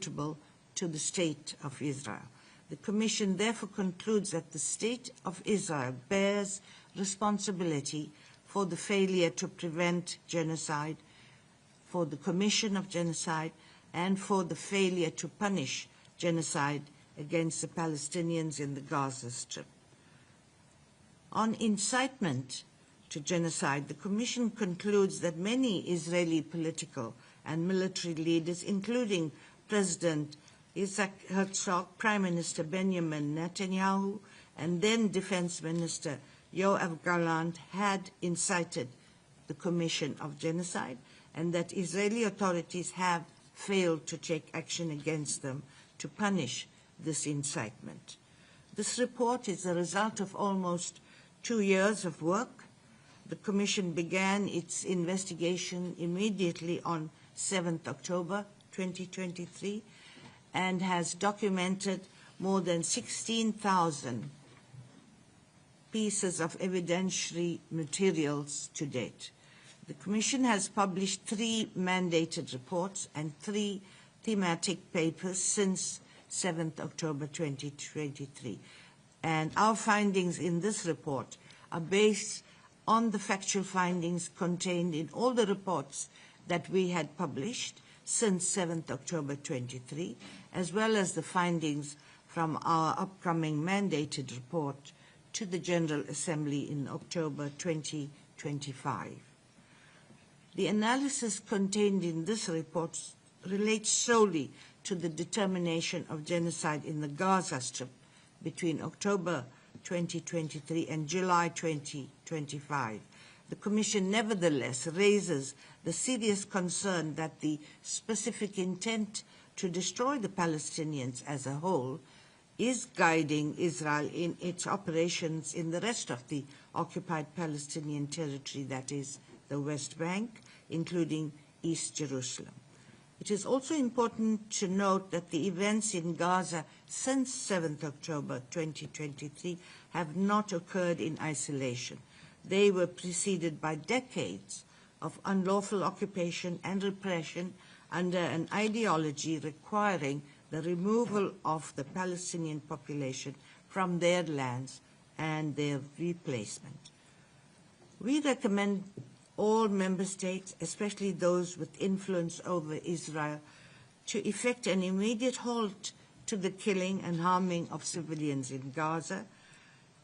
accountable to the State of Israel. The Commission therefore concludes that the State of Israel bears responsibility for the failure to prevent genocide, for the commission of genocide, and for the failure to punish genocide against the Palestinians in the Gaza Strip. On incitement to genocide, the Commission concludes that many Israeli political and military leaders, including President Isaac Herzog, Prime Minister Benjamin Netanyahu, and then Defense Minister Yoav Gallant, had incited the commission of genocide, and that Israeli authorities have failed to take action against them to punish this incitement. This report is the result of almost 2 years of work. The Commission began its investigation immediately on 7th October 2023 and has documented more than 16,000 pieces of evidentiary materials to date. The Commission has published 3 mandated reports and 3 thematic papers since 7th October 2023. And our findings in this report are based on the factual findings contained in all the reports that we had published since 7th October 23, as well as the findings from our upcoming mandated report to the General Assembly in October 2025. The analysis contained in this report relates solely to the determination of genocide in the Gaza Strip between October 2023 and July 2025. The Commission nevertheless raises the serious concern that the specific intent to destroy the Palestinians as a whole is guiding Israel in its operations in the rest of the occupied Palestinian territory, that is, the West Bank, including East Jerusalem. It is also important to note that the events in Gaza since 7th October 2023 have not occurred in isolation. They were preceded by decades of unlawful occupation and repression under an ideology requiring the removal of the Palestinian population from their lands and their replacement. We recommend all member states, especially those with influence over Israel, to effect an immediate halt to the killing and harming of civilians in Gaza,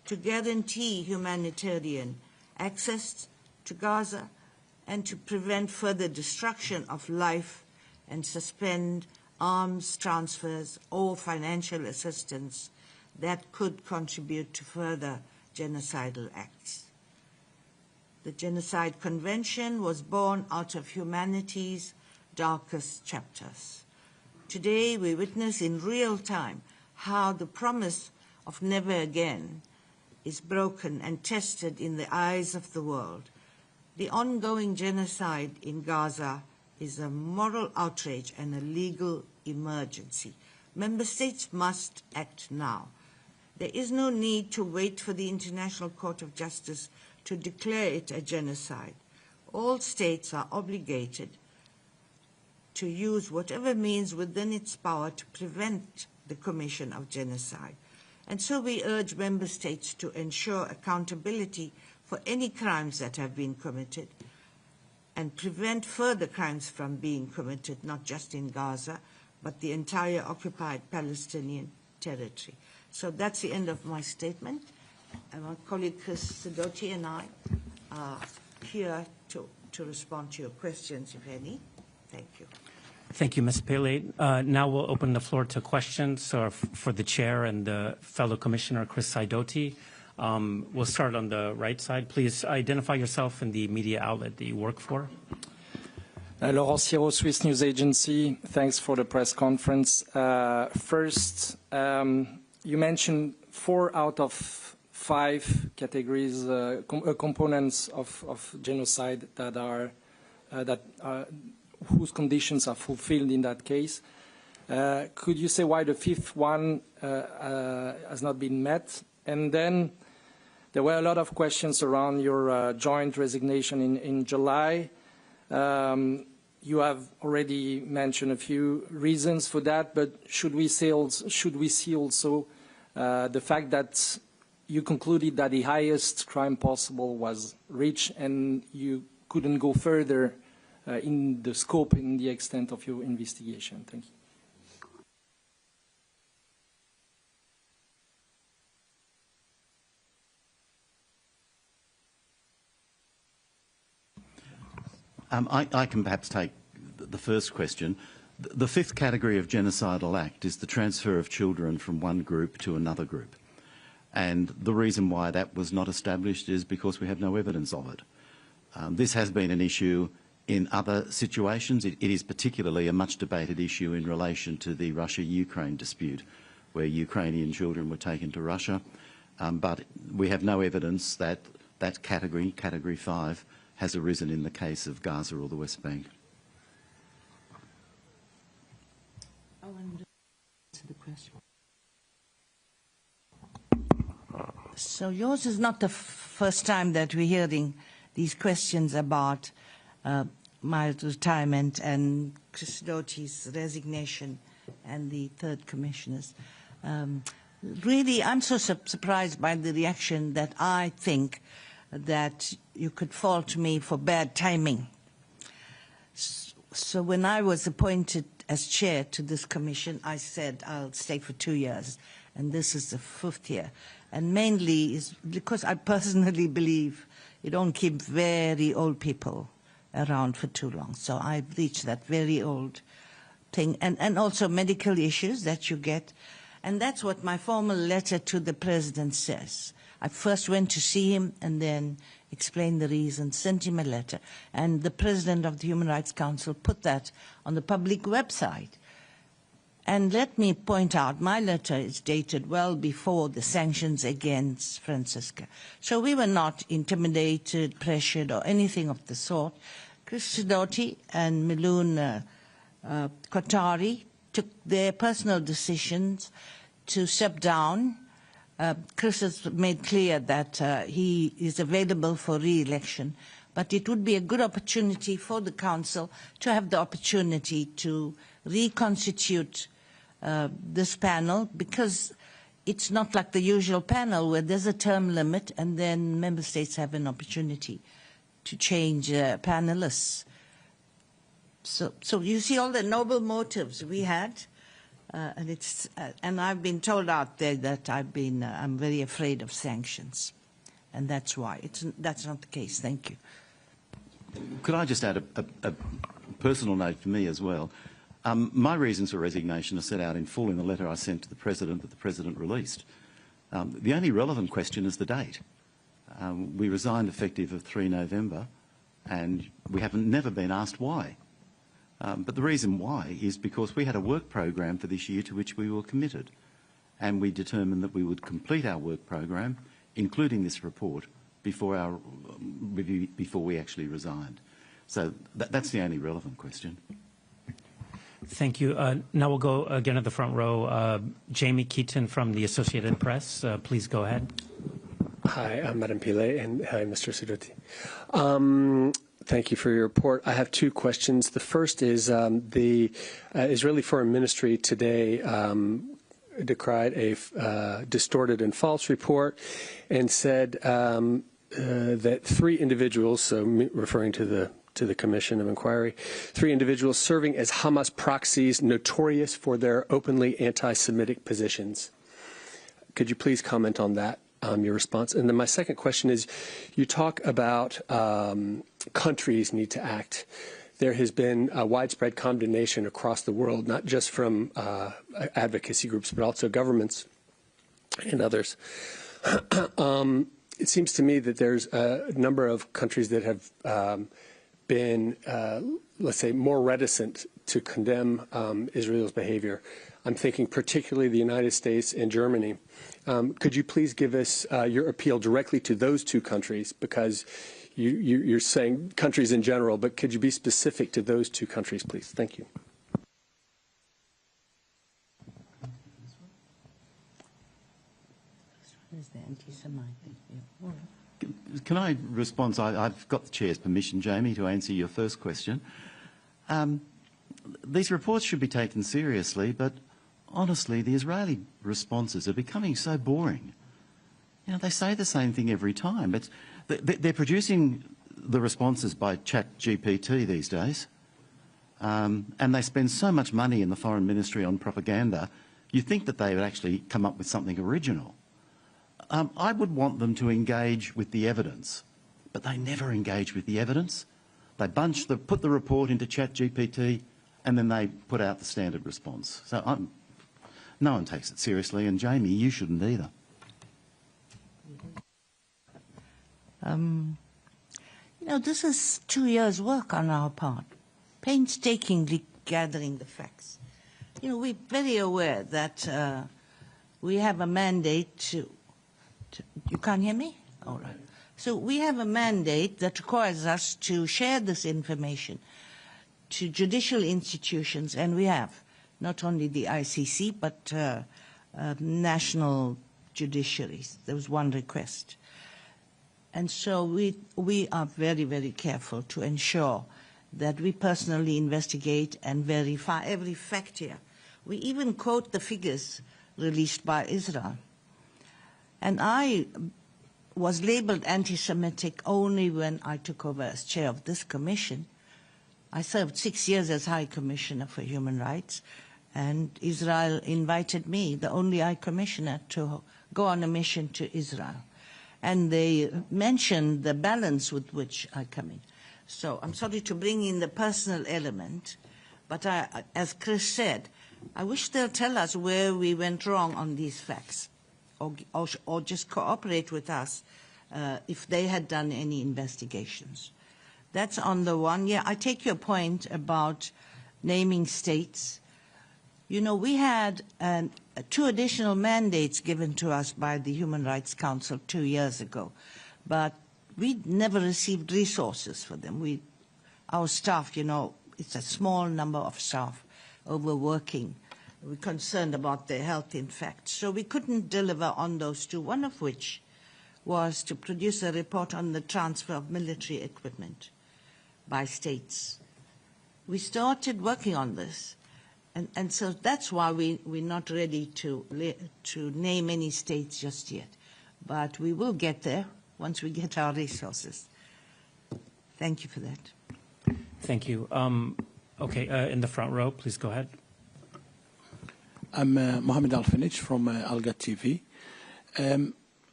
to guarantee humanitarian access to Gaza, and to prevent further destruction of life and suspend arms transfers or financial assistance that could contribute to further genocidal acts. The Genocide Convention was born out of humanity's darkest chapters. Today, we witness in real time how the promise of never again is broken and tested in the eyes of the world. The ongoing genocide in Gaza is a moral outrage and a legal emergency. Member states must act now. There is no need to wait for the International Court of Justice to declare it a genocide. All states are obligated to use whatever means within its power to prevent the commission of genocide. And so we urge member states to ensure accountability for any crimes that have been committed and prevent further crimes from being committed, not just in Gaza, but the entire occupied Palestinian territory. So that's the end of my statement. And my colleague Chris Sidoti and I are here to respond to your questions, if any. Thank you. Thank you, Ms. Pillay. Now we'll open the floor to questions for the chair and the fellow commissioner, Chris Sidoti. We'll start on the right side. Please identify yourself and the media outlet that you work for. Laurent Siro, Swiss News Agency. Thanks for the press conference. First, you mentioned 4 out of 5 categories, components of genocide that are whose conditions are fulfilled in that case. Could you say why the 5th one has not been met? And then there were a lot of questions around your joint resignation in July. You have already mentioned a few reasons for that, but should we see also the fact that you concluded that the highest crime possible was reached and you couldn't go further in the scope and the extent of your investigation? Thank you. I can perhaps take the first question. The fifth category of genocidal act is the transfer of children from one group to another group. And the reason why that was not established is because we have no evidence of it. This has been an issue in other situations. It is particularly a much debated issue in relation to the Russia-Ukraine dispute, where Ukrainian children were taken to Russia. But we have no evidence that that category, Category 5, has arisen in the case of Gaza or the West Bank. The question. So yours is not the first time that we're hearing these questions about my retirement and Chris Sidoti's resignation and the third commissioners. Really, I'm so surprised by the reaction that I think that you could fault me for bad timing. So when I was appointed as chair to this commission, I said I'll stay for 2 years, and this is the 5th year. And mainly is because I personally believe you don't keep very old people around for too long. So I've reached that very old thing, and also medical issues that you get. And that's what my formal letter to the president says. I first went to see him and then explained the reason, sent him a letter. And the president of the Human Rights Council put that on the public website. And let me point out, my letter is dated well before the sanctions against Francisca. So we were not intimidated, pressured, or anything of the sort. Chris Sidoti and Meron Qatari took their personal decisions to step down. Chris has made clear that he is available for re-election, but it would be a good opportunity for the Council to have the opportunity to reconstitute this panel, because it's not like the usual panel where there's a term limit and then member states have an opportunity to change panelists. So you see all the noble motives we had. And I've been told out there that I'm very afraid of sanctions, and that's why that's not the case. Thank you. Could I just add a personal note for me as well? My reasons for resignation are set out in full in the letter I sent to the President that the President released. The only relevant question is the date. We resigned effective of 3 November, and we haven't never been asked why. But the reason why is because we had a work program for this year to which we were committed, and we determined that we would complete our work program, including this report, before our review, before we actually resigned. So that's the only relevant question. Thank you. Now we'll go again at the front row. Jamie Keaton from the Associated Press. Please go ahead. Hi, I'm Navi Pillay, and hi, Mr. Sidoti. Thank you for your report. I have 2 questions. The first is the Israeli Foreign Ministry today decried a distorted and false report and said that 3 individuals, so referring to the Commission of Inquiry, 3 individuals serving as Hamas proxies notorious for their openly anti-Semitic positions. Could you please comment on that? Your response. And then my second question is, you talk about countries need to act. There has been a widespread condemnation across the world, not just from advocacy groups, but also governments and others. It seems to me that there's a number of countries that have been, let's say, more reticent to condemn Israel's behavior. I'm thinking particularly the United States and Germany. Could you please give us your appeal directly to those 2 countries, because you're saying countries in general, but could you be specific to those 2 countries, please? Thank you. Can I respond? I've got the Chair's permission, Jamie, to answer your first question. These reports should be taken seriously, but honestly, the Israeli responses are becoming so boring. You know, they say the same thing every time. They're producing the responses by ChatGPT these days, and they spend so much money in the Foreign Ministry on propaganda, you'd think that they would actually come up with something original. I would want them to engage with the evidence, but they never engage with the evidence. They put the report into ChatGPT, and then they put out the standard response. So no one takes it seriously, and Jamie, you shouldn't either. You know, this is 2 years' work on our part, painstakingly gathering the facts. You know, we're very aware that we have a mandate to... You can't hear me? All right. So we have a mandate that requires us to share this information to judicial institutions, and we have not only the ICC, but national judiciaries. There was one request. And so we are very, very careful to ensure that we personally investigate and verify every fact here. We even quote the figures released by Israel. And I was labeled anti-Semitic only when I took over as chair of this commission. I served 6 years as High Commissioner for Human Rights, and Israel invited me, the only High Commissioner, to go on a mission to Israel. And they mentioned the balance with which I come in. So I'm sorry to bring in the personal element, but as Chris said, I wish they'll tell us where we went wrong on these facts, or just cooperate with us if they had done any investigations. That's on the one. Yeah, I take your point about naming states. You know, we had 2 additional mandates given to us by the Human Rights Council 2 years ago, but we never received resources for them. Our staff, you know, it's a small number of staff overworking. We're concerned about their health, in fact. So we couldn't deliver on those 2, one of which was to produce a report on the transfer of military equipment by states. We started working on this. And so that's why we're not ready to name any states just yet. But we will get there once we get our resources. Thank you for that. Thank you. Okay, in the front row, please go ahead. I'm Mohammed Al-Finich from Alga TV.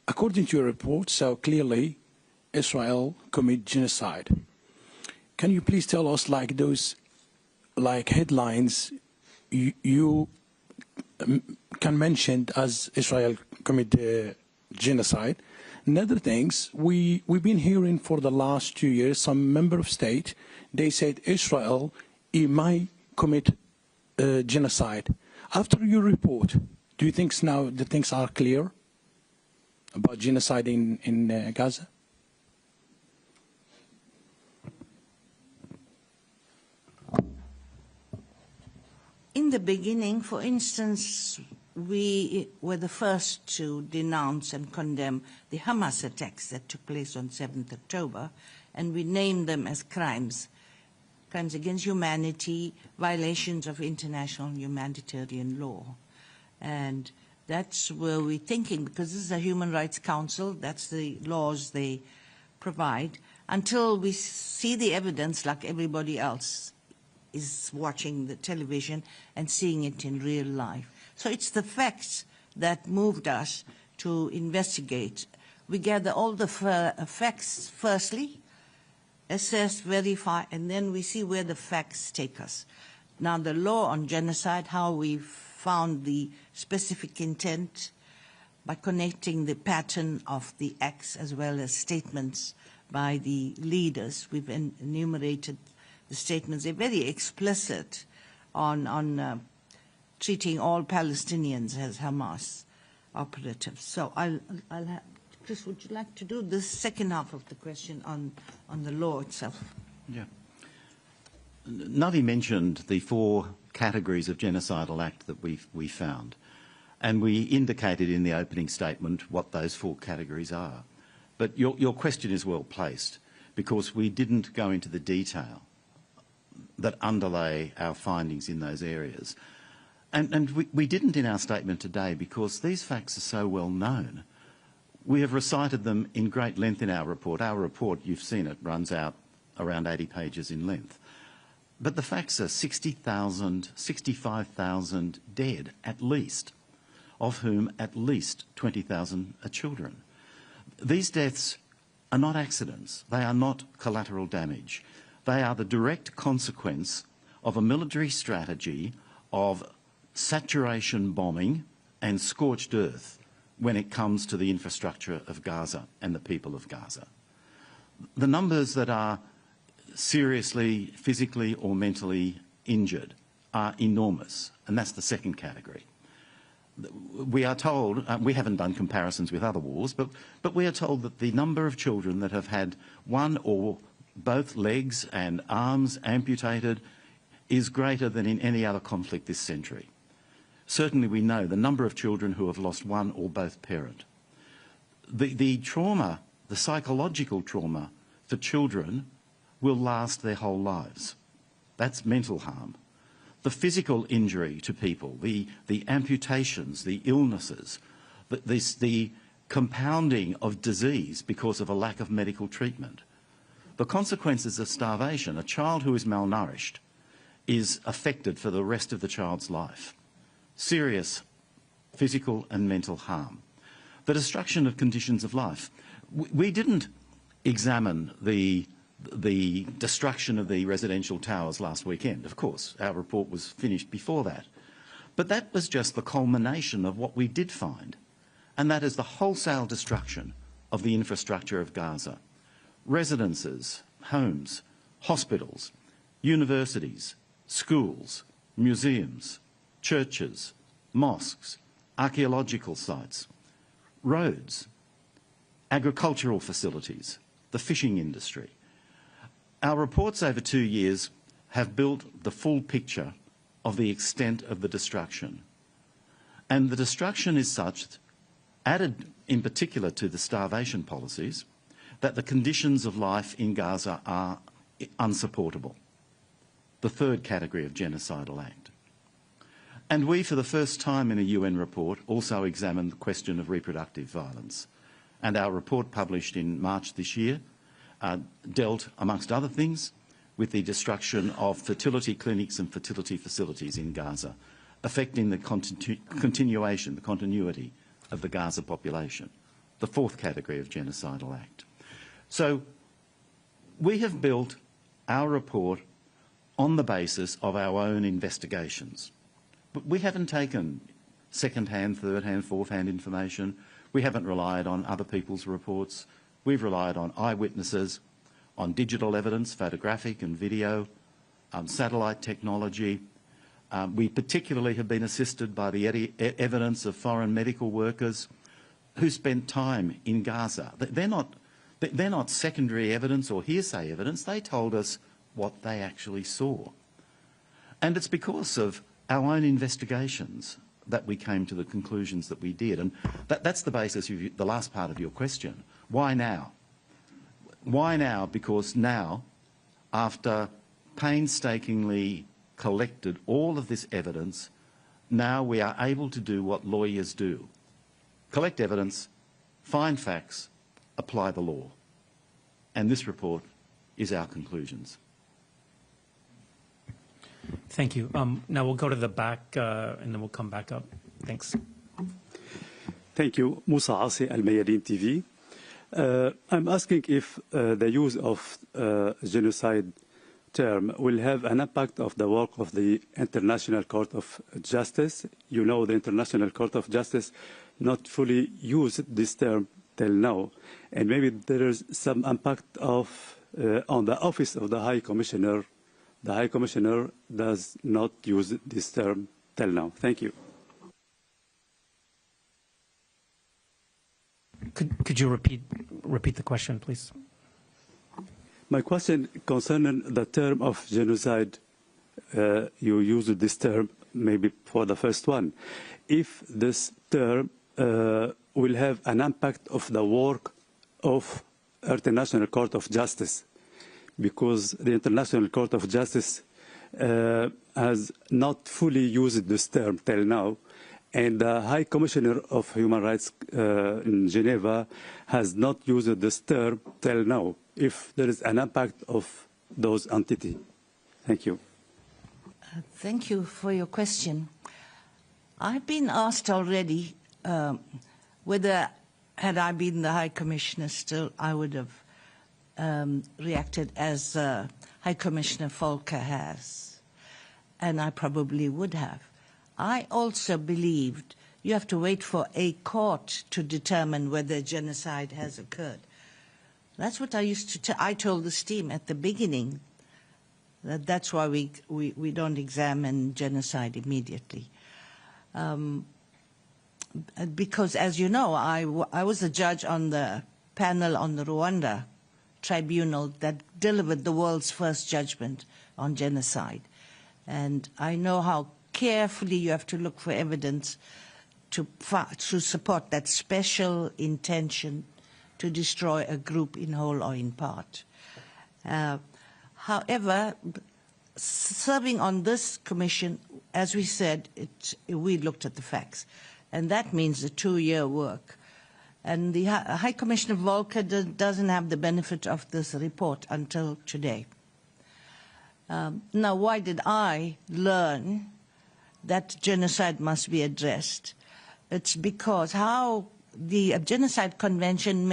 According to your report, so clearly Israel committed genocide. Can you please tell us, like those headlines you can mention as Israel committed genocide? And other things, we've been hearing for the last 2 years, some member of state, they said Israel might commit genocide. After your report, do you think now the things are clear about genocide in Gaza? In the beginning, for instance, we were the first to denounce and condemn the Hamas attacks that took place on 7th October, and we named them as crimes against humanity, violations of international humanitarian law. And that's where we're thinking, because this is a Human Rights Council, that's the laws they provide, until we see the evidence like everybody else is watching the television and seeing it in real life. So it's the facts that moved us to investigate. We gather all the facts firstly, assess, verify, and then we see where the facts take us. Now the law on genocide, how we found the specific intent by connecting the pattern of the acts as well as statements by the leaders. We've enumerated the statements. They're very explicit on treating all Palestinians as Hamas operatives. So I'll have, Chris, would you like to do the second half of the question on the law itself? Yeah. Navi mentioned the 4 categories of genocidal act that we found, and we indicated in the opening statement what those 4 categories are. But your question is well placed, because we didn't go into the detail. that underlay our findings in those areas. And we didn't in our statement today because these facts are so well known. We have recited them in great length in our report. Our report, you've seen it, runs out around 80 pages in length. But the facts are 60,000, 65,000 dead at least, of whom at least 20,000 are children. These deaths are not accidents. They are not collateral damage. They are the direct consequence of a military strategy of saturation bombing and scorched earth when it comes to the infrastructure of Gaza and the people of Gaza. The numbers that are seriously, physically or mentally injured are enormous, and that's the second category. We are told, we haven't done comparisons with other wars, but we are told that the number of children that have had one or both legs and arms amputated is greater than in any other conflict this century. Certainly we know the number of children who have lost one or both parent. The trauma, the psychological trauma for children will last their whole lives. That's mental harm. The physical injury to people, the amputations, the illnesses, the compounding of disease because of a lack of medical treatment. The consequences of starvation, a child who is malnourished is affected for the rest of the child's life. Serious physical and mental harm. The destruction of conditions of life. We didn't examine the destruction of the residential towers last weekend, of course. Our report was finished before that. But that was just the culmination of what we did find, and that is the wholesale destruction of the infrastructure of Gaza. Residences, homes, hospitals, universities, schools, museums, churches, mosques, archaeological sites, roads, agricultural facilities, the fishing industry. Our reports over 2 years have built the full picture of the extent of the destruction. And the destruction is such, added in particular to the starvation policies, that the conditions of life in Gaza are unsupportable. The third category of genocidal act. And we, for the first time in a UN report, also examined the question of reproductive violence. And our report published in March this year dealt, amongst other things, with the destruction of fertility clinics and fertility facilities in Gaza, affecting the continuity of the Gaza population, the fourth category of genocidal act. So we have built our report on the basis of our own investigations. But we haven't taken second-hand, third-hand, fourth-hand information. We haven't relied on other people's reports. We've relied on eyewitnesses, on digital evidence, photographic and video, satellite technology. We particularly have been assisted by the evidence of foreign medical workers who spent time in Gaza. They're not secondary evidence or hearsay evidence. They told us what they actually saw. And it's because of our own investigations that we came to the conclusions that we did. And that's the basis of the last part of your question. Why now? Why now? Because now, after painstakingly collected all of this evidence, now we are able to do what lawyers do. Collect evidence, find facts, apply the law. And this report is our conclusions. Thank you. Now we'll go to the back and then we'll come back up. Thanks. Thank you. Musa Asi, Al Mayadeen TV. I'm asking if the use of genocide term will have an impact of the work of the International Court of Justice. You know, the International Court of Justice not fully used this term till now, and maybe there is some impact of on the office of the High Commissioner. The High Commissioner does not use this term till now. Thank you. Could you repeat the question, please? My question concerning the term of genocide, you used this term maybe for the first one. If this term will have an impact of the work of International Court of Justice, because the International Court of Justice has not fully used this term till now. And the High Commissioner of Human Rights in Geneva has not used this term till now, if there is an impact of those entities. Thank you. Thank you for your question. I've been asked already whether, had I been the High Commissioner still, I would have reacted as High Commissioner Volker has, and I probably would have. I also believed you have to wait for a court to determine whether genocide has occurred. That's what I used to I told this team at the beginning, that's why we don't examine genocide immediately. Because, as you know, I was a judge on the panel on the Rwanda tribunal that delivered the world's first judgment on genocide. And I know how carefully you have to look for evidence to support that special intention to destroy a group in whole or in part. However, serving on this commission, as we said, we looked at the facts. And that means a 2-year work. And the High Commissioner Volker doesn't have the benefit of this report until today. Now, why did I learn that genocide must be addressed? It's because how the Genocide Convention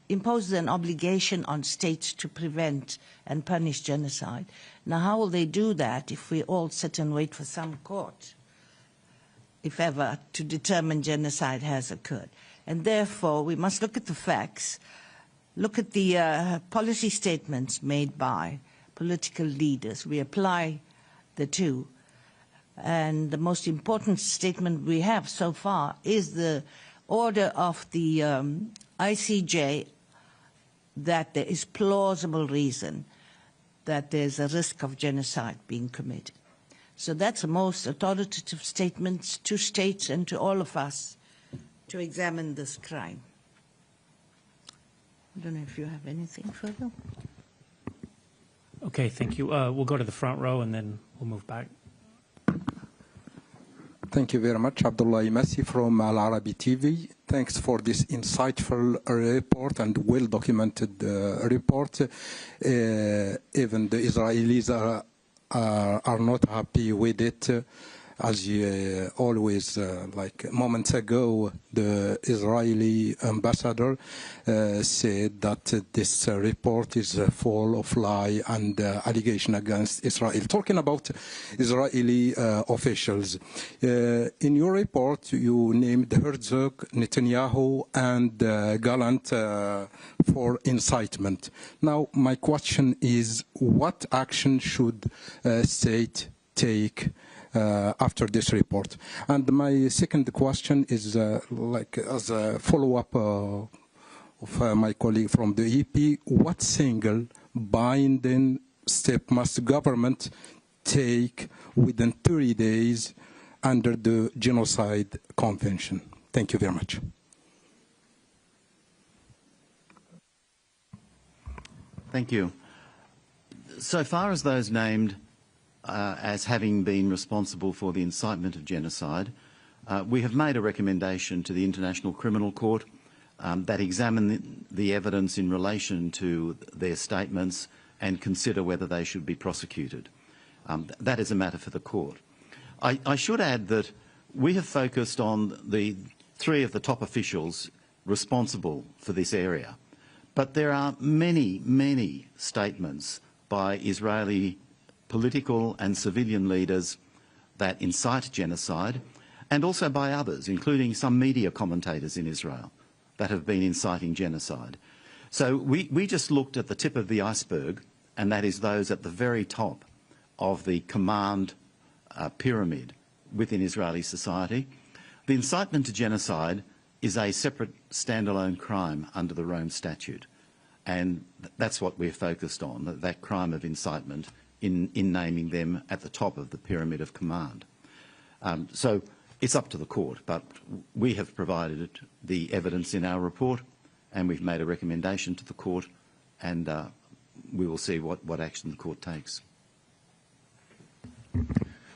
imposes an obligation on states to prevent and punish genocide. Now, how will they do that if we all sit and wait for some court, if ever, to determine genocide has occurred? And therefore, we must look at the facts, look at the policy statements made by political leaders. We apply the two. And the most important statement we have so far is the order of the ICJ that there is plausible reason that there's a risk of genocide being committed. So that's the most authoritative statement to states and to all of us to examine this crime. I don't know if you have anything further. Okay, thank you. We'll go to the front row and then we'll move back. Thank you very much. Abdullah Imasi from Al Arabi TV. Thanks for this insightful report and well-documented report. Even the Israelis are not happy with it. As you always, like moments ago, the Israeli ambassador said that this report is full of lie and allegation against Israel. Talking about Israeli officials, in your report you named Herzog, Netanyahu, and Gallant for incitement. Now, my question is, what action should state take after this report? And my second question is like as a follow-up of my colleague from the EP, what single binding step must government take within 30 days under the Genocide Convention? Thank you very much. Thank you. So far as those named as having been responsible for the incitement of genocide, we have made a recommendation to the International Criminal Court that examine the evidence in relation to their statements and consider whether they should be prosecuted. That is a matter for the court. I should add that we have focused on the 3 of the top officials responsible for this area, but there are many, many statements by Israeli political and civilian leaders that incite genocide, and also by others, including some media commentators in Israel, that have been inciting genocide. So we just looked at the tip of the iceberg, and that is those at the very top of the command pyramid within Israeli society. The incitement to genocide is a separate standalone crime under the Rome Statute, and that's what we're focused on, that crime of incitement, in naming them at the top of the pyramid of command. So it's up to the court, but we have provided the evidence in our report, and we've made a recommendation to the court, and we will see what action the court takes.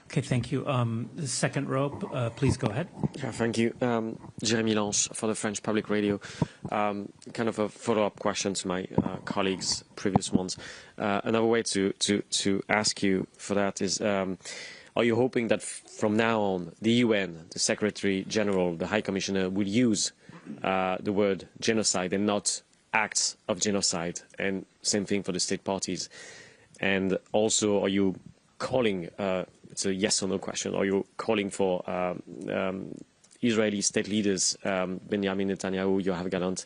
Okay, thank you. The second row, please go ahead. Yeah, thank you. Jeremy Lange for the French Public Radio. Kind of a follow-up question to my colleagues' previous ones. Another way to ask you for that is, are you hoping that from now on, the UN, the Secretary General, the High Commissioner, will use the word genocide and not acts of genocide? And same thing for the state parties. And also, are you calling, it's a yes or no question, are you calling for Israeli state leaders, Benjamin Netanyahu, Yoav Gallant,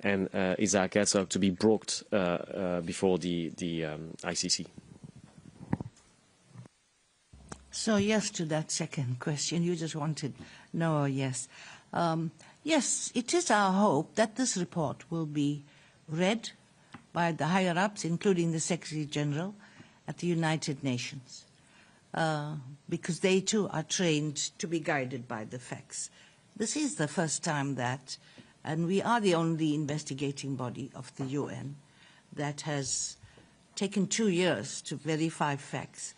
and Isaac Herzog, to be brought before the ICC? So yes to that second question. You just wanted no or yes. Yes, it is our hope that this report will be read by the higher-ups, including the Secretary General at the United Nations, because they too are trained to be guided by the facts. This is the first time that, and we are the only investigating body of the UN that has taken 2 years to verify facts.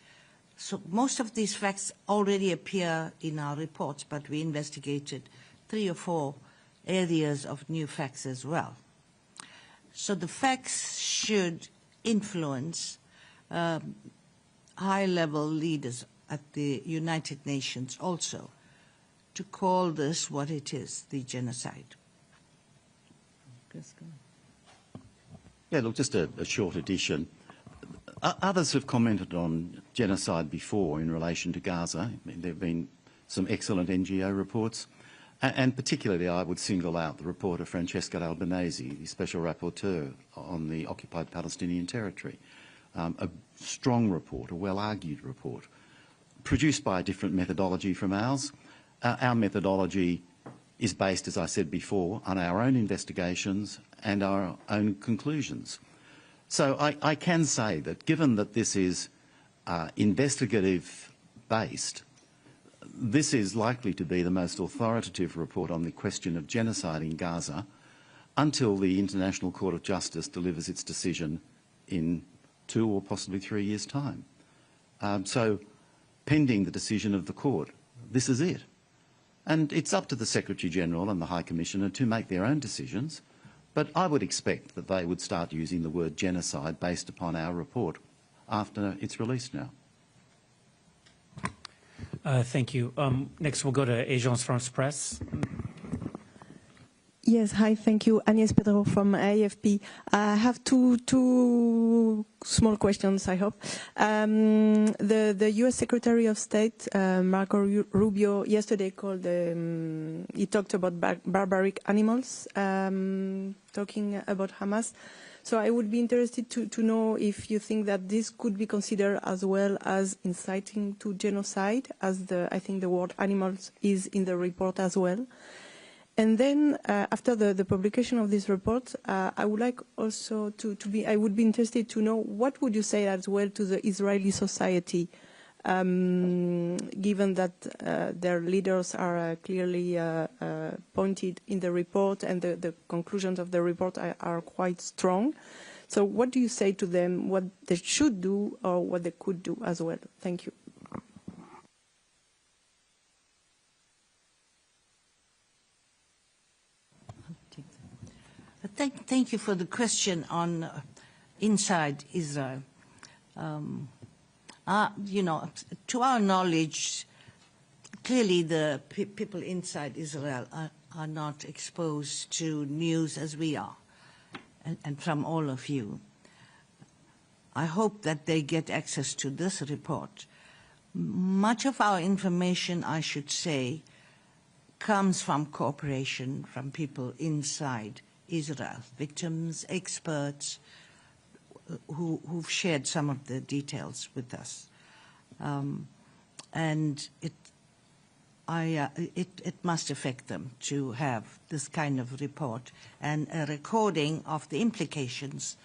So most of these facts already appear in our reports, but we investigated 3 or 4 areas of new facts as well. So the facts should influence high-level leaders at the United Nations also to call this what it is, the genocide. Yeah, look, just a short addition. Others have commented on genocide before in relation to Gaza. There have been some excellent NGO reports, and particularly I would single out the report of Francesca Albanese, the Special Rapporteur on the Occupied Palestinian Territory. A strong report, a well-argued report, produced by a different methodology from ours. Our methodology is based, as I said before, on our own investigations and our own conclusions. So I can say that given that this is investigative-based, this is likely to be the most authoritative report on the question of genocide in Gaza until the International Court of Justice delivers its decision in 2 or possibly 3 years' time. So pending the decision of the court, this is it. And it's up to the Secretary-General and the High Commissioner to make their own decisions. But I would expect that they would start using the word genocide based upon our report after it's released now. Thank you. Next, we'll go to Agence France Presse. Yes, hi, thank you. Agnès Pedro from AFP. I have two small questions, I hope. The U.S. Secretary of State, Marco Rubio, yesterday he talked about barbaric animals, talking about Hamas. So I would be interested to know if you think that this could be considered as well as inciting to genocide, as I think the word animals is in the report as well. And then after the publication of this report, I would like also I would be interested to know what would you say as well to the Israeli society, given that their leaders are clearly pointed in the report and the conclusions of the report are quite strong. So what do you say to them, what they should do or what they could do as well? Thank you. Thank you for the question on inside Israel. You know, to our knowledge, clearly the people inside Israel are not exposed to news as we are, and from all of you. I hope that they get access to this report. Much of our information, I should say, comes from cooperation from people inside Israel, victims, experts who've shared some of the details with us. And it must affect them to have this kind of report and a recording of the implications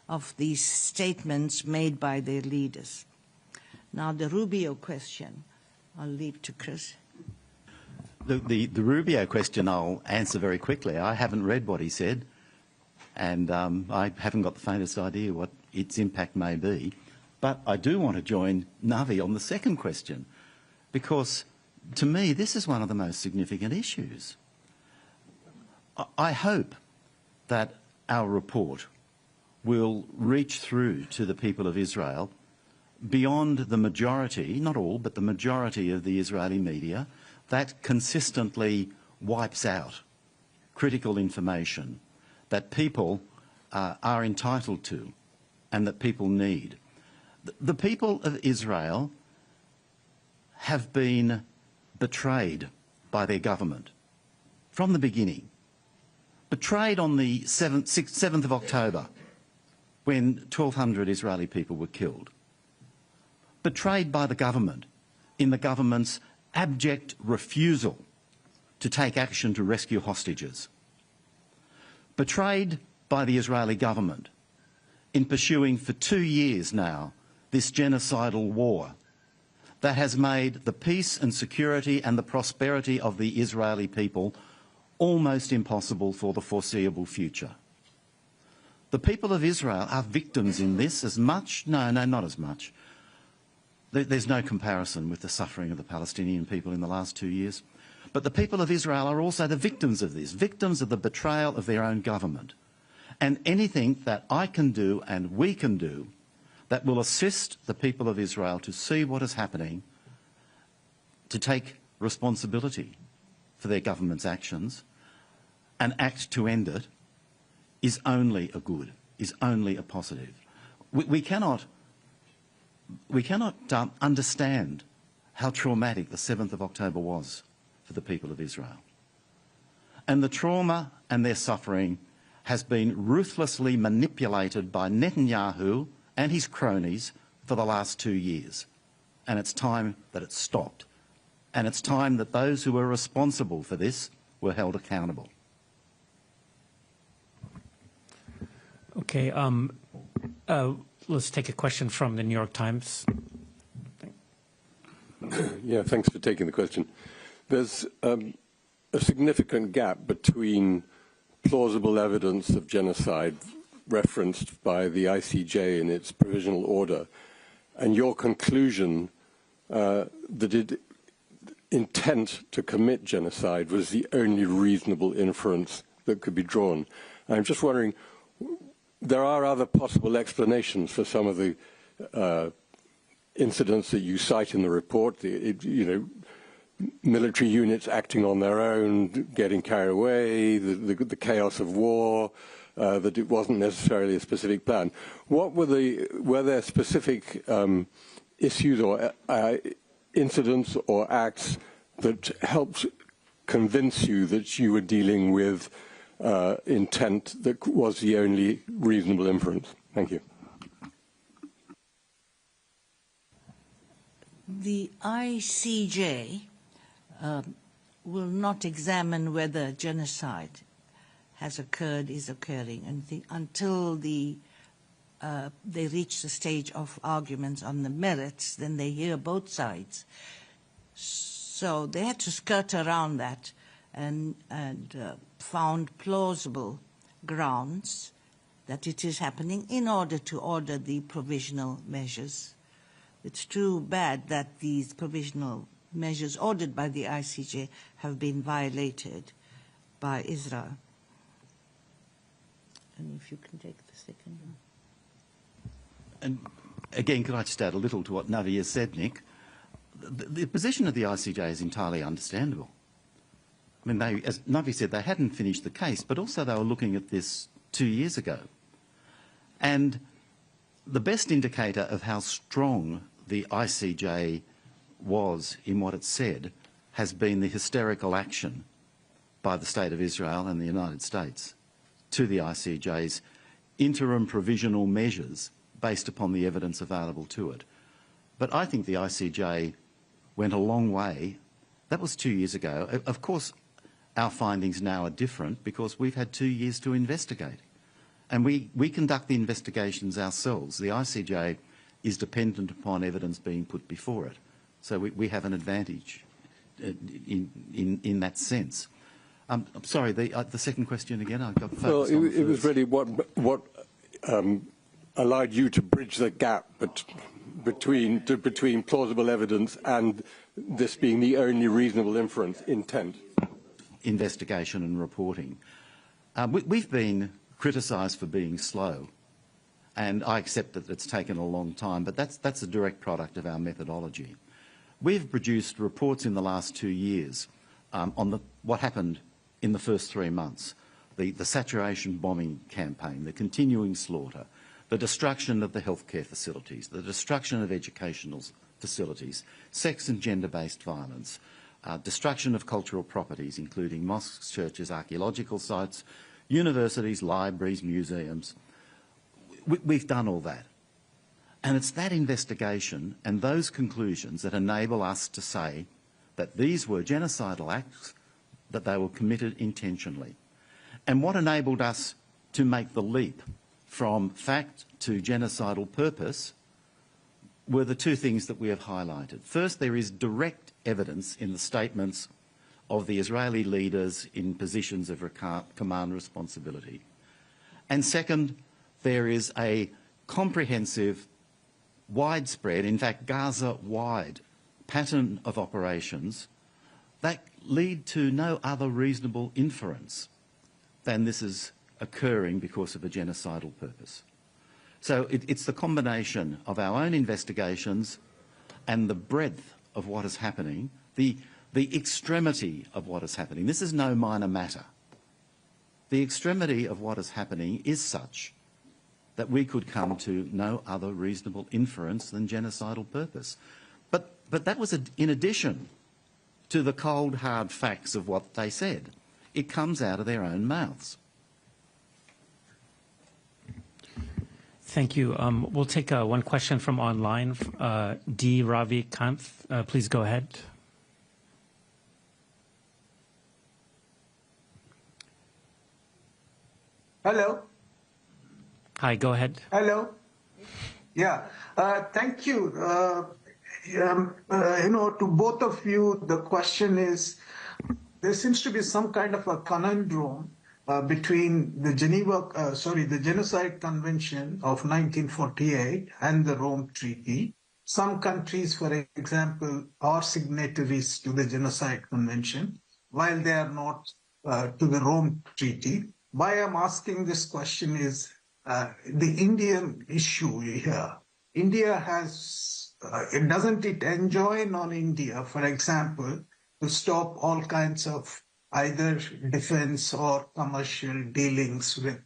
of these statements made by their leaders. Now, the Rubio question, I'll leave to Chris. The Rubio question I'll answer very quickly. I haven't read what he said, and I haven't got the faintest idea what its impact may be. But I do want to join Navi on the second question, because to me this is one of the most significant issues. I hope that our report will reach through to the people of Israel beyond the majority, not all, but the majority of the Israeli media that consistently wipes out critical information that people are entitled to and that people need. The people of Israel have been betrayed by their government from the beginning. Betrayed on the 7th of October, when 1,200 Israeli people were killed. Betrayed by the government in the government's abject refusal to take action to rescue hostages. Betrayed by the Israeli government in pursuing for 2 years now this genocidal war that has made the peace and security and the prosperity of the Israeli people almost impossible for the foreseeable future. The people of Israel are victims in this as much, no, not as much. There's no comparison with the suffering of the Palestinian people in the last 2 years. But the people of Israel are also the victims of this, victims of the betrayal of their own government. And anything that I can do and we can do that will assist the people of Israel to see what is happening, to take responsibility for their government's actions and act to end it, is only a good, is only a positive. We cannot understand how traumatic the 7th of October was for the people of Israel. And the trauma and their suffering has been ruthlessly manipulated by Netanyahu and his cronies for the last 2 years. And it's time that it stopped. And it's time that those who were responsible for this were held accountable. Okay, let's take a question from the New York Times. Yeah, thanks for taking the question. There's a significant gap between plausible evidence of genocide referenced by the ICJ in its provisional order and your conclusion that intent to commit genocide was the only reasonable inference that could be drawn. I'm just wondering, there are other possible explanations for some of the incidents that you cite in the report, military units acting on their own, getting carried away, the chaos of war, that it wasn't necessarily a specific plan. Were there specific issues or incidents or acts that helped convince you that you were dealing with intent that was the only reasonable inference? Thank you. The ICJ will not examine whether genocide has occurred, is occurring, until they reach the stage of arguments on the merits. Then they hear both sides. So they had to skirt around that and found plausible grounds that it is happening in order to order the provisional measures. It's too bad that these provisional measures ordered by the ICJ have been violated by Israel. And if you can take the second one. And again, could I just add a little to what Navi has said, Nick? The position of the ICJ is entirely understandable. I mean, as Navi said, they hadn't finished the case, but also they were looking at this 2 years ago. And the best indicator of how strong the ICJ was in what it said has been the hysterical action by the State of Israel and the United States to the ICJ's interim provisional measures based upon the evidence available to it. But I think the ICJ went a long way. That was 2 years ago. Of course, our findings now are different because we've had 2 years to investigate. And we conduct the investigations ourselves. The ICJ is dependent upon evidence being put before it. So we have an advantage in that sense. I'm sorry, the second question again? I got focused on it was really what allowed you to bridge bridge the gap between plausible evidence and this being the only reasonable inference, intent? Investigation and reporting. We've been criticised for being slow, and I accept that it's taken a long time, but that's a direct product of our methodology. We've produced reports in the last 2 years on what happened in the first 3 months, the saturation bombing campaign, the continuing slaughter, the destruction of the healthcare facilities, the destruction of educational facilities, sex and gender-based violence, destruction of cultural properties, including mosques, churches, archaeological sites, universities, libraries, museums. We've done all that. And it's that investigation and those conclusions that enable us to say that these were genocidal acts, that they were committed intentionally. And what enabled us to make the leap from fact to genocidal purpose were the two things that we have highlighted. First, there is direct evidence in the statements of the Israeli leaders in positions of command responsibility. And second, there is a comprehensive, widespread, in fact Gaza-wide pattern of operations that lead to no other reasonable inference than this is occurring because of a genocidal purpose. So it's the combination of our own investigations and the breadth of what is happening, the extremity of what is happening. This is no minor matter. The extremity of what is happening is such that we could come to no other reasonable inference than genocidal purpose. But that was in addition to the cold, hard facts of what they said. It comes out of their own mouths. Thank you. We'll take one question from online. D. Ravi Kanth, please go ahead. Hello. Hi, go ahead. Hello. Yeah. Thank you. To both of you, the question is, there seems to be some kind of a conundrum between the the Genocide Convention of 1948 and the Rome Treaty. Some countries, for example, are signatories to the Genocide Convention, while they are not to the Rome Treaty. Why I'm asking this question is the Indian issue here. India has, doesn't it enjoin on India, for example, to stop all kinds of either defense or commercial dealings with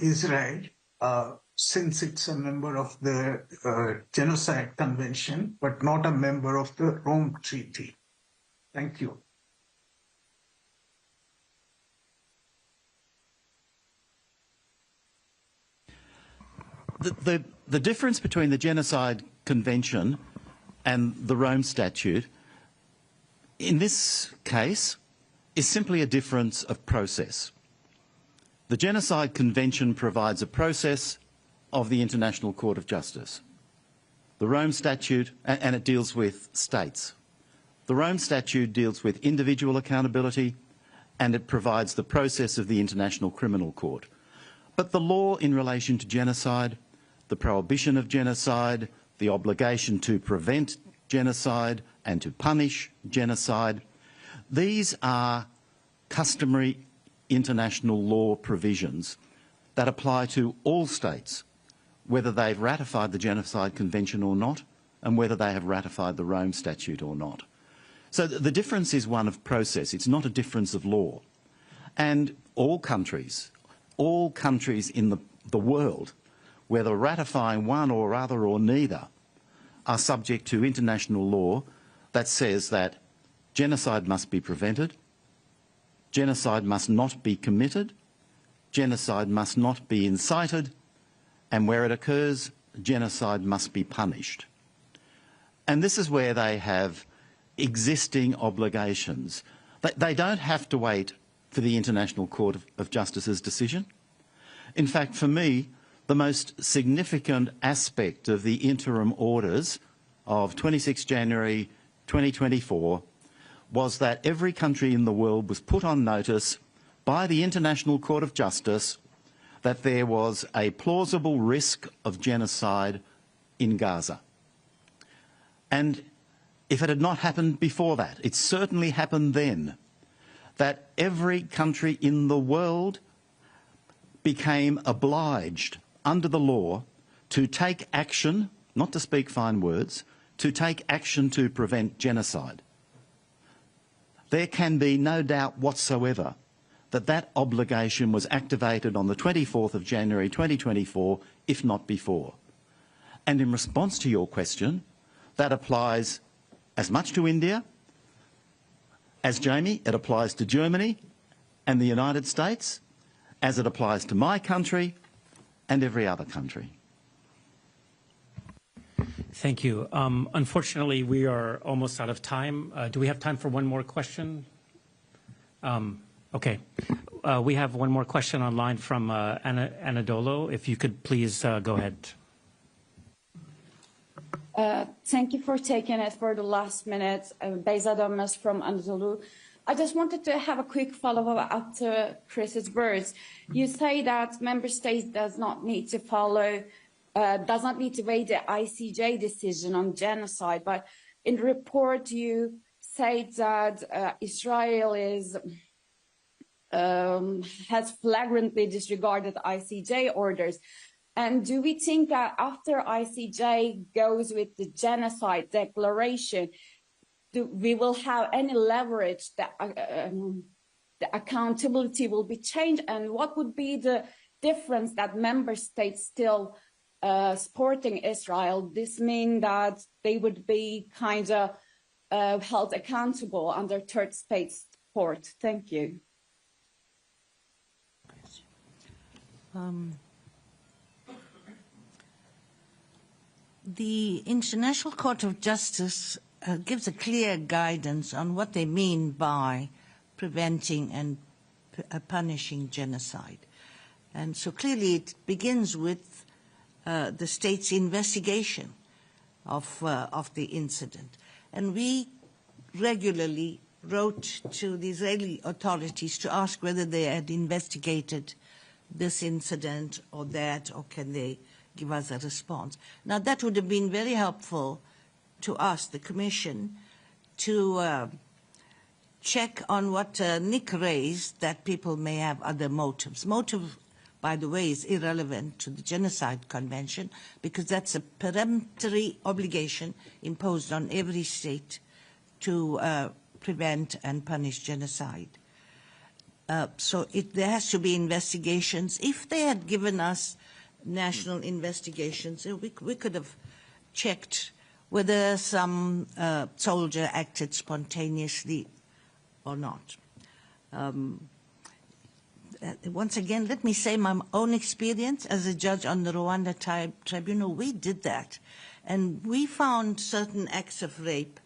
Israel, since it's a member of the Genocide Convention, but not a member of the Rome Treaty? Thank you. The difference between the Genocide Convention and the Rome Statute in this case is simply a difference of process. The Genocide Convention provides a process of the International Court of Justice. The Rome Statute, and it deals with states. The Rome Statute deals with individual accountability, and it provides the process of the International Criminal Court. But the law in relation to genocide, the prohibition of genocide, the obligation to prevent genocide and to punish genocide, these are customary international law provisions that apply to all states, whether they've ratified the Genocide Convention or not, and whether they have ratified the Rome Statute or not. So the difference is one of process. It's not a difference of law. And all countries in the world, whether ratifying one or other or neither, are subject to international law that says that genocide must be prevented, genocide must not be committed, genocide must not be incited, and where it occurs, genocide must be punished. And this is where they have existing obligations. They don't have to wait for the International Court of Justice's decision. In fact, for me, the most significant aspect of the interim orders of 26 January 2024 was that every country in the world was put on notice by the International Court of Justice that there was a plausible risk of genocide in Gaza. And if it had not happened before that, it certainly happened then, that every country in the world became obliged under the law to take action, not to speak fine words, to take action to prevent genocide. There can be no doubt whatsoever that that obligation was activated on the 24th of January 2024, if not before. And in response to your question, that applies as much to India as, Jamie, it applies to Germany and the United States, as it applies to my country and every other country. Thank you. Unfortunately, we are almost out of time. Do we have time for one more question? Okay. We have one more question online from Anadolo. If you could please go ahead. Thank you for taking it for the last minute. Beyza Dönmez from Anadolu. I just wanted to have a quick follow-up after Chris's words. You say that member states does not need to follow, does not need to wait the ICJ decision on genocide, but in the report you say that Israel is has flagrantly disregarded ICJ orders. And do we think that after ICJ goes with the genocide declaration, we will have any leverage that the accountability will be changed? And what would be the difference that member states still supporting Israel? This means that they would be kind of held accountable under third state support. Thank you. The International Court of Justice gives a clear guidance on what they mean by preventing and punishing genocide. And so clearly it begins with the state's investigation of the incident. And we regularly wrote to the Israeli authorities to ask whether they had investigated this incident or that, or can they give us a response. Now, that would have been very helpful to us, the Commission, to check on what Nick raised, that people may have other motives. Motive, by the way, is irrelevant to the Genocide Convention because that's a peremptory obligation imposed on every state to prevent and punish genocide. So there has to be investigations. If they had given us national investigations, we could have checked whether some soldier acted spontaneously or not. Once again, let me say my own experience as a judge on the Rwanda Tribunal. We did that, and we found certain acts of rape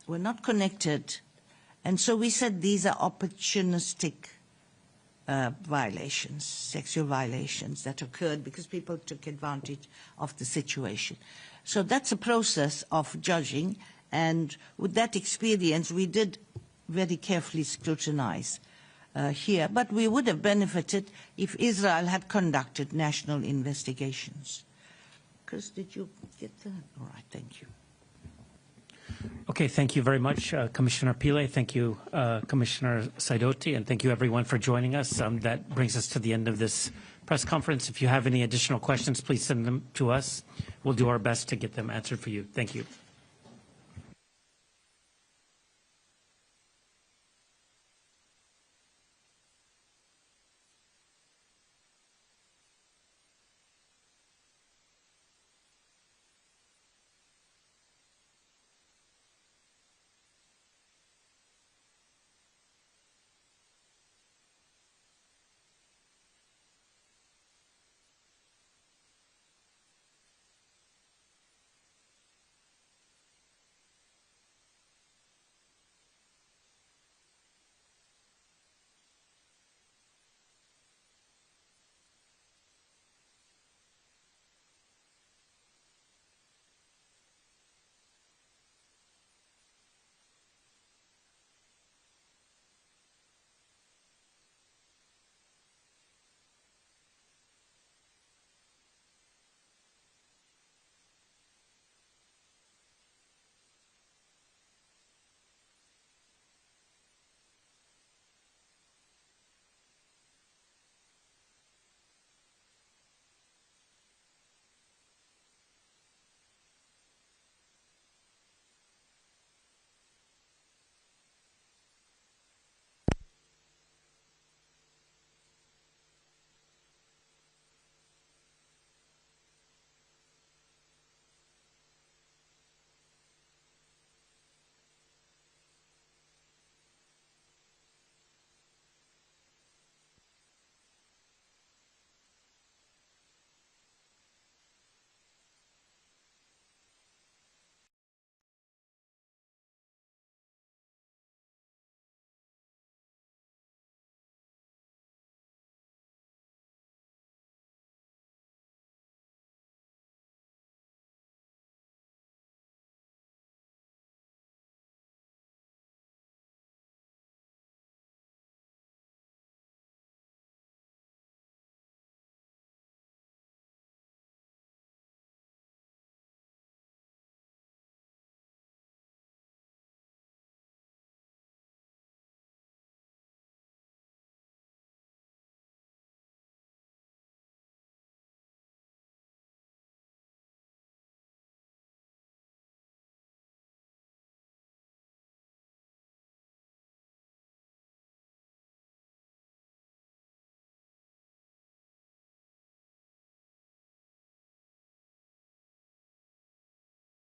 were not connected, and so we said these are opportunistic violations, sexual violations that occurred because people took advantage of the situation. So that's a process of judging, and with that experience, we did very carefully scrutinize here, but we would have benefited if Israel had conducted national investigations. Chris, did you get that? All right, thank you. Okay, thank you very much, Commissioner Pillay. Thank you, Commissioner Sidoti, and thank you everyone for joining us. That brings us to the end of this press conference. If you have any additional questions, please send them to us. We'll do our best to get them answered for you. Thank you.